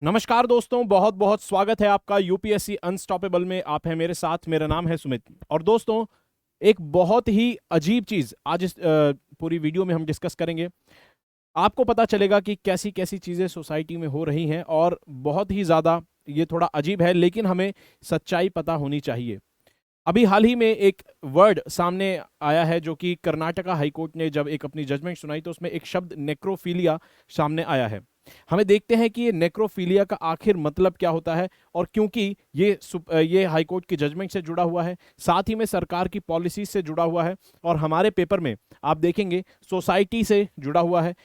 नमस्कार दोस्तों, बहुत बहुत स्वागत है आपका यूपीएससी अनस्टॉपेबल में। आप हैं मेरे साथ, मेरा नाम है सुमित। और दोस्तों, एक बहुत ही अजीब चीज आज इस पूरी वीडियो में हम डिस्कस करेंगे। आपको पता चलेगा कि कैसी कैसी चीजें सोसाइटी में हो रही हैं और बहुत ही ज्यादा ये थोड़ा अजीब है, लेकिन हमें सच्चाई पता होनी चाहिए। अभी हाल ही में एक वर्ड सामने आया है जो कि कर्नाटका हाईकोर्ट ने जब एक अपनी जजमेंट सुनाई तो उसमें एक शब्द नेक्रोफीलिया सामने आया है। हमें देखते हैं कि ये नेक्रोफीलिया का आखिर मतलब क्या होता है, और क्योंकि ये हाईकोर्ट की जजमेंट से जुड़ा हुआ है, साथ ही में सरकार की पॉलिसी से जुड़ा हुआ है, और हमारे पेपर में आप देखेंगे सोसाइटी से जुड़ा हुआ है,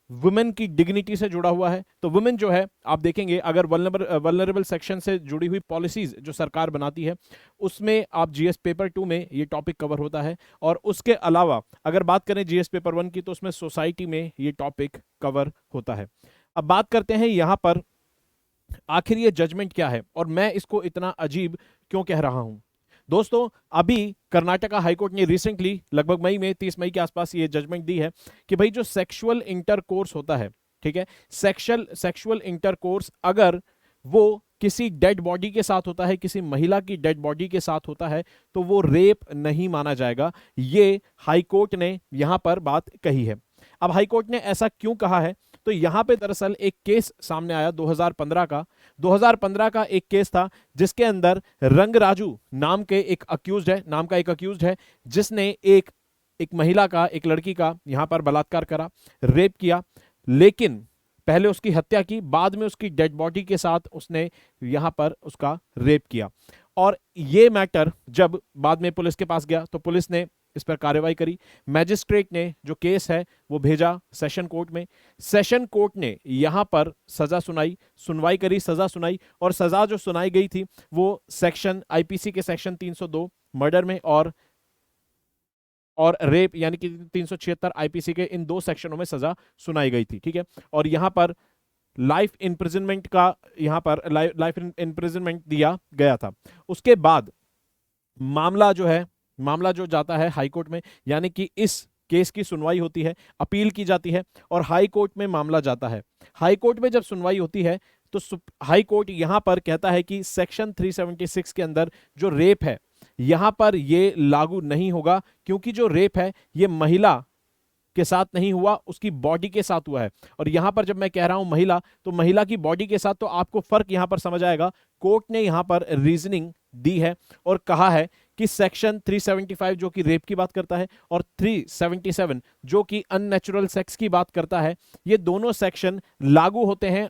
वुमेन की डिग्निटी से जुड़ा हुआ है। तो वुमेन जो है, आप देखेंगे अगर वल्नरेबल सेक्शन से जुड़ी हुई पॉलिसीज जो सरकार बनाती है उसमें आप जीएस पेपर 2 में ये टॉपिक कवर होता है। और उसके अलावा अगर बात करें जीएस पेपर 1 की तो उसमें सोसाइटी में ये टॉपिक कवर होता है। अब बात करते हैं यहां पर आखिर ये जजमेंट क्या है और मैं इसको इतना अजीब क्यों कह रहा हूं। दोस्तों, अभी कर्नाटका हाईकोर्ट ने रिसेंटली लगभग मई में 30 मई के आसपास ये जजमेंट दी है कि भाई जो सेक्सुअल इंटरकोर्स होता है, ठीक है, सेक्सुअल इंटरकोर्स अगर वो किसी डेड बॉडी के साथ होता है, किसी महिला की डेड बॉडी के साथ होता है, तो वो रेप नहीं माना जाएगा। ये हाईकोर्ट ने यहां पर बात कही है। अब हाईकोर्ट ने ऐसा क्यों कहा है, तो यहां पे दरअसल एक केस सामने आया 2015 का। 2015 का एक केस था जिसके अंदर रंगराजू नाम का एक अक्यूज्ड है जिसने एक एक महिला का, एक लड़की का यहां पर बलात्कार करा, रेप किया, लेकिन पहले उसकी हत्या की, बाद में उसकी डेड बॉडी के साथ उसने यहां पर उसका रेप किया। और ये मैटर जब बाद में पुलिस के पास गया तो पुलिस ने इस पर कार्रवाई करी। मैजिस्ट्रेट ने जो केस है वो भेजा सेशन कोर्ट में। सेशन कोर्ट ने यहां पर सुनवाई करी, सजा सुनाई, और सजा जो सुनाई गई थी वो सेक्शन आईपीसी के सेक्शन 302 मर्डर में और रेप यानी कि 376 आईपीसी के इन दो सेक्शनों में सजा सुनाई गई थी। ठीक है, और यहां पर लाइफ इम्प्रिजनमेंट दिया गया था। उसके बाद मामला जो जाता है हाई कोर्ट में, यानी कि इस केस की सुनवाई होती है, अपील की जाती है और हाई कोर्ट में मामला जाता है। हाई कोर्ट में जब सुनवाई होती है तो हाई कोर्ट यहां पर कहता है कि सेक्शन 376 के अंदर जो रेप है यहां पर ये लागू नहीं होगा, क्योंकि जो रेप है ये महिला के साथ नहीं हुआ, उसकी बॉडी के साथ हुआ है। और यहां पर जब मैं कह रहा हूं महिला, तो महिला की बॉडी के साथ, तो आपको फर्क यहां पर समझ आएगा। कोर्ट ने यहां पर रीजनिंग दी है और कहा है कि सेक्शन 375 जो कि रेप की बात करता है और 377 जो कि अननेचुरल सेक्स की बात करता है, ये दोनों सेक्शन लागू होते हैं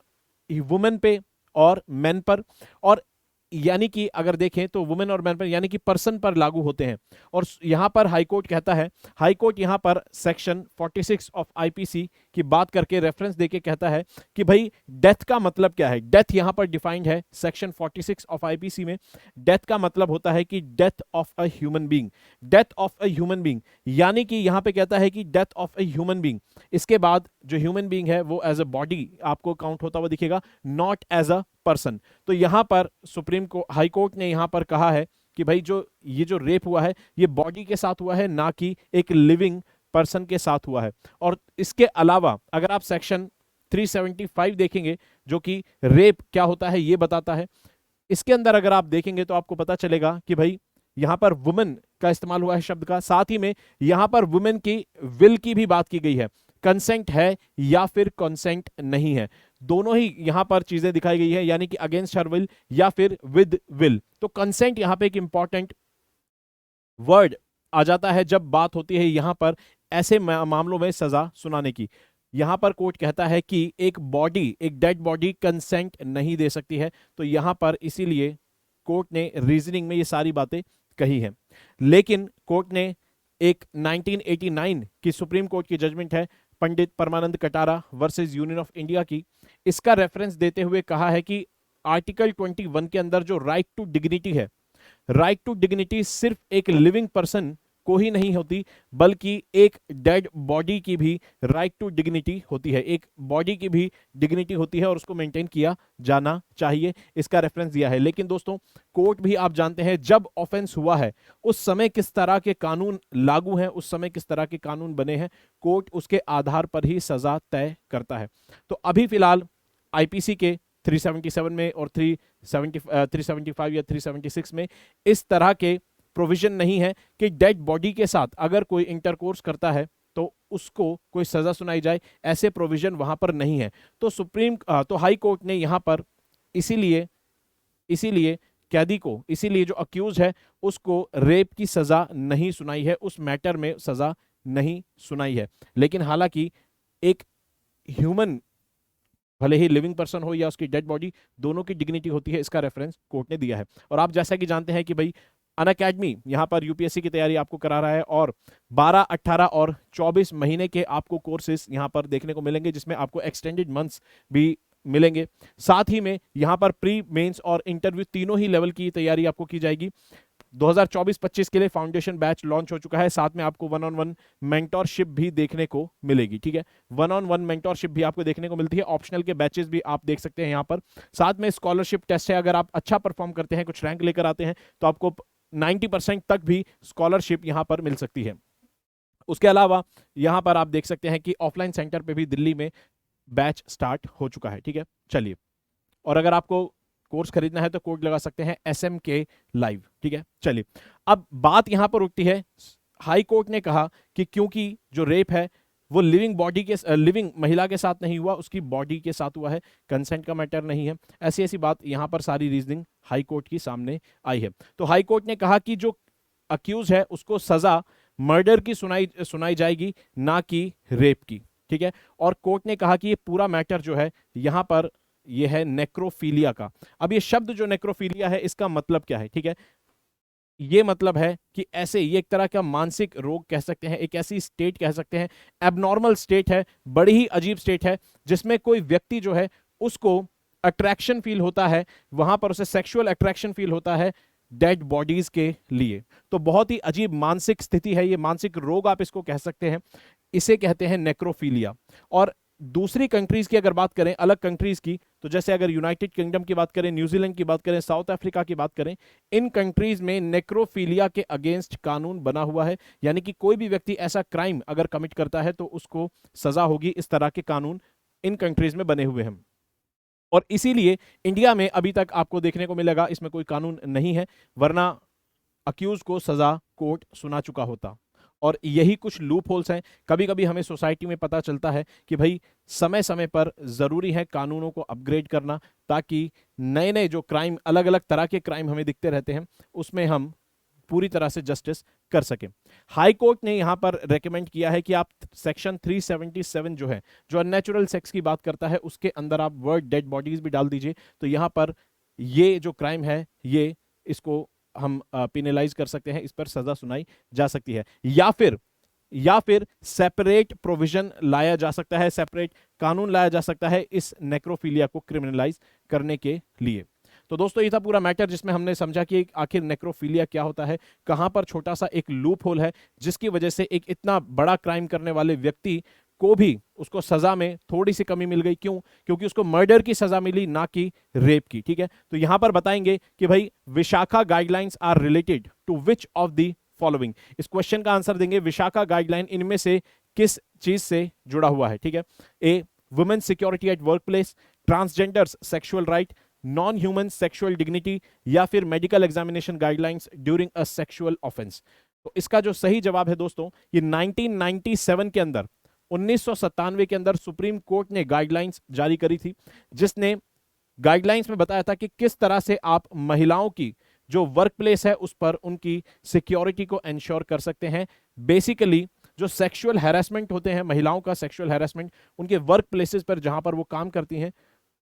वुमेन पे और मेन पर। और यानी कि अगर देखें तो वुमेन और मैन पर यानी कि पर्सन पर लागू होते हैं। और यहां पर हाईकोर्ट कहता है, हाईकोर्ट यहां पर सेक्शन 46 ऑफ आईपीसी की बात करके रेफरेंस देके कहता है कि भाई डेथ का मतलब क्या है। डेथ यहां पर डिफाइंड है सेक्शन 46 ऑफ आईपीसी में। डेथ का मतलब होता है कि death of a human being, death of a human being, यानी कि यहां पे कहता है कि death of a human being. इसके बाद जो ह्यूमन बीइंग है वो एज अ बॉडी आपको काउंट होता हुआ दिखेगा, नॉट एज अ पर्सन। तो यहां पर हाई कोर्ट ने यहां पर कहा है कि भाई ये जो रेप हुआ है ये बॉडी के साथ हुआ है, ना कि एक लिविंग पर्सन के साथ हुआ है। और इसके अलावा अगर आप सेक्शन 375 देखेंगे जो कि रेप क्या होता है ये बताता है, इसके अंदर अगर आप देखेंगे तो आपको पता चलेगा कि भाई यहां पर वुमेन का इस्तेमाल हुआ है शब्द का, साथ ही में यहां पर वुमेन की विल की भी बात की गई है। कंसेंट है या फिर कंसेंट नहीं है, दोनों ही यहां पर चीजें दिखाई गई है, यानी कि अगेंस्ट हर विल या फिर विद विल। तो कंसेंट यहां पे एक इंपॉर्टेंट वर्ड आ जाता है जब बात होती है यहां पर ऐसे मामलों में सजा सुनाने की। यहां पर कोर्ट कहता है कि एक डेड बॉडी कंसेंट नहीं दे सकती है। तो यहां पर इसीलिए कोर्ट ने रीजनिंग में ये सारी बातें कही हैं। लेकिन कोर्ट ने एक 1989 की सुप्रीम कोर्ट की जजमेंट है Pandit Parmanand Katara versus Union of India की, इसका रेफरेंस देते हुए कहा है कि आर्टिकल 21 के अंदर जो राइट टू डिग्निटी है, राइट टू डिग्निटी सिर्फ एक लिविंग पर्सन को ही नहीं होती, बल्कि एक डेड बॉडी की भी राइट टू डिग्निटी होती है, एक बॉडी की भी डिग्निटी होती है और उसको मेंटेन किया जाना चाहिए। इसका रेफरेंस दिया है। लेकिन दोस्तों, कोर्ट भी आप जानते हैं जब ऑफेंस हुआ है उस समय किस तरह के कानून लागू हैं, उस समय किस तरह के कानून बने हैं, कोर्ट उसके आधार पर ही सजा तय करता है। तो अभी फिलहाल आईपीसी के 377 में और 375 या 376 में इस तरह के प्रोविजन नहीं है कि डेड बॉडी के साथ अगर कोई इंटरकोर्स करता है तो उसको कोई सजा सुनाई जाए, ऐसे प्रोविजन वहां पर नहीं है। तो हाई कोर्ट ने यहां पर इसीलिए इसीलिए कैदी को, इसीलिए जो अक्यूज है उसको रेप की सजा नहीं सुनाई है, उस मैटर में सजा नहीं सुनाई है। लेकिन हालांकि एक ह्यूमन, भले ही लिविंग पर्सन हो या उसकी डेड बॉडी, दोनों की डिग्निटी होती है, इसका रेफरेंस कोर्ट ने दिया है। और आप जैसा कि जानते हैं कि भाई अनअकैडमी यहां पर यूपीएससी की तैयारी आपको करा रहा है और 12, 18 और 24 महीने के आपको कोर्सेज यहां पर देखने को मिलेंगे, जिसमें आपको एक्सटेंडेड मंथ्स भी मिलेंगे। साथ ही में यहां पर प्री मेंस और इंटरव्यू तीनों ही लेवल की तैयारी आपको की जाएगी। 2024-25 के लिए फाउंडेशन बैच लॉन्च हो चुका है, साथ में आपको 1-on-1 मेंटोरशिप भी देखने को मिलेगी। ठीक है, 1-on-1 मेंटोरशिप भी आपको देखने को मिलती है। ऑप्शनल के बैचेस भी आप देख सकते हैं यहाँ पर। साथ में स्कॉलरशिप टेस्ट है, अगर आप अच्छा परफॉर्म करते हैं, कुछ रैंक लेकर आते हैं, तो आपको 90% तक भी स्कॉलरशिप यहाँ पर मिल सकती है। उसके अलावा यहाँ पर आप देख सकते हैं कि ऑफलाइन सेंटर पे भी दिल्ली में बैच स्टार्ट हो चुका है। ठीक है, चलिए, और अगर आपको कोर्स खरीदना है तो कोड लगा सकते हैं SMK लाइव। ठीक है, चलिए, अब बात यहां पर उठती है, हाई कोर्ट ने कहा कि क्योंकि जो रेप है वो लिविंग महिला के साथ नहीं हुआ, उसकी बॉडी के साथ हुआ है, कंसेंट का मैटर नहीं है, ऐसी ऐसी बात यहां पर सारी रीजनिंग हाई कोर्ट की सामने आई है। तो हाई कोर्ट ने कहा कि जो अक्यूज है उसको सजा मर्डर की सुनाई जाएगी, ना कि रेप की। ठीक है, और कोर्ट ने कहा कि ये पूरा मैटर जो है यहां पर ये है नेक्रोफीलिया का। अब ये शब्द जो नेक्रोफीलिया है, इसका मतलब क्या है? ठीक है, ये मतलब है कि ऐसे, ये एक तरह का मानसिक रोग कह सकते हैं, एक ऐसी स्टेट कह सकते हैं, एबनॉर्मल स्टेट है, बड़ी ही अजीब स्टेट है, जिसमें कोई व्यक्ति जो है उसको अट्रैक्शन फील होता है, वहां पर उसे सेक्सुअल अट्रैक्शन फील होता है डेड बॉडीज के लिए। तो बहुत ही अजीब मानसिक स्थिति है ये, मानसिक रोग आप इसको कह सकते हैं, इसे कहते हैं नेक्रोफीलिया। और दूसरी कंट्रीज की अगर बात करें, अलग कंट्रीज की, तो जैसे अगर यूनाइटेड किंगडम की बात करें, न्यूजीलैंड की बात करें, साउथ अफ्रीका की बात करें, इन कंट्रीज में नेक्रोफीलिया के अगेंस्ट कानून बना हुआ है, यानी कि कोई भी व्यक्ति ऐसा क्राइम अगर कमिट करता है तो उसको सजा होगी। इस तरह के कानून इन कंट्रीज में बने हुए हैं। और इसीलिए इंडिया में अभी तक आपको देखने को मिलेगा इसमें कोई कानून नहीं है, वरना अक्यूज को सजा कोर्ट सुना चुका होता। और यही कुछ लूप होल्स हैं। कभी कभी हमें सोसाइटी में पता चलता है कि भाई समय समय पर जरूरी है कानूनों को अपग्रेड करना, ताकि नए नए जो क्राइम, अलग अलग तरह के क्राइम हमें दिखते रहते हैं, उसमें हम पूरी तरह से जस्टिस कर सकें। हाई कोर्ट ने यहां पर रेकमेंड किया है कि आप सेक्शन 377 जो है, जो अननेचुरल सेक्स की बात करता है, उसके अंदर आप वर्ड डेड बॉडीज भी डाल दीजिए, तो यहां पर ये जो क्राइम है, ये इसको हम पेनलाइज कर सकते हैं, इस पर सजा सुनाई जा सकती है। या फिर सेपरेट प्रोविजन लाया जा सकता है, सेपरेट कानून लाया जा सकता है इस नेक्रोफीलिया को क्रिमिनलाइज करने के लिए। तो दोस्तों, ये था पूरा मैटर, जिसमें हमने समझा कि आखिर नेक्रोफीलिया क्या होता है, कहां पर छोटा सा एक लूप होल है, जिसकी वजह से एक इतना बड़ा क्राइम करने वाले व्यक्ति को भी उसको सजा में थोड़ी सी कमी मिल गई। क्यों? क्योंकि उसको मर्डर की सजा मिली, ना कि रेप की। ठीक है, तो यहां पर बताएंगे कि भाई Vishakha guidelines are related to which of the following. इस क्वेश्चन का आंसर देंगे, विशाखा गाइडलाइन इनमें से किस चीज से जुड़ा हुआ है? ठीक है, a women security at work place, transgenders sexual right, non human sexual dignity, या फिर medical examination guidelines during a sexual offence. तो इसका जो सही जवाब है दोस्तों, ये 1997 के अंदर, 1997 के अंदर सुप्रीम कोर्ट ने गाइडलाइंस जारी करी थी, जिसने गाइडलाइंस में बताया था कि किस तरह से आप महिलाओं की जो वर्क प्लेस है उस पर उनकी सिक्योरिटी को एंश्योर कर सकते हैं। बेसिकली जो सेक्सुअल हैरेसमेंट होते हैं, महिलाओं का सेक्सुअल हैरेसमेंट उनके वर्क प्लेसेस पर जहां पर वो काम करती हैं,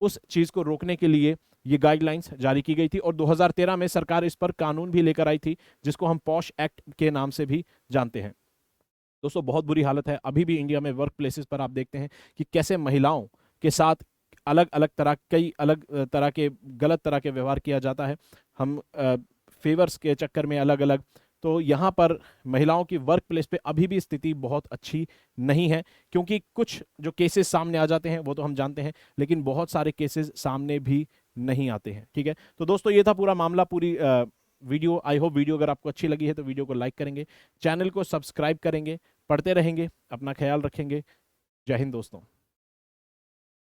उस चीज को रोकने के लिए ये गाइडलाइंस जारी की गई थी। और 2013 में सरकार इस पर कानून भी लेकर आई थी, जिसको हम पॉश एक्ट के नाम से भी जानते हैं। दोस्तों, बहुत बुरी हालत है अभी भी इंडिया में वर्क प्लेसेस पर। आप देखते हैं कि कैसे महिलाओं के साथ अलग अलग तरह, कई अलग तरह के गलत तरह के व्यवहार किया जाता है, हम फेवर्स के चक्कर में अलग अलग। तो यहाँ पर महिलाओं की वर्क प्लेस पे अभी भी स्थिति बहुत अच्छी नहीं है, क्योंकि कुछ जो केसेस सामने आ जाते हैं वो तो हम जानते हैं, लेकिन बहुत सारे केसेस सामने भी नहीं आते हैं। ठीक है, तो दोस्तों, ये था पूरा मामला, पूरी वीडियो। आई होप वीडियो अगर आपको अच्छी लगी है तो वीडियो को लाइक करेंगे, चैनल को सब्सक्राइब करेंगे, पढ़ते रहेंगे, अपना ख्याल रखेंगे। जय हिंद दोस्तों।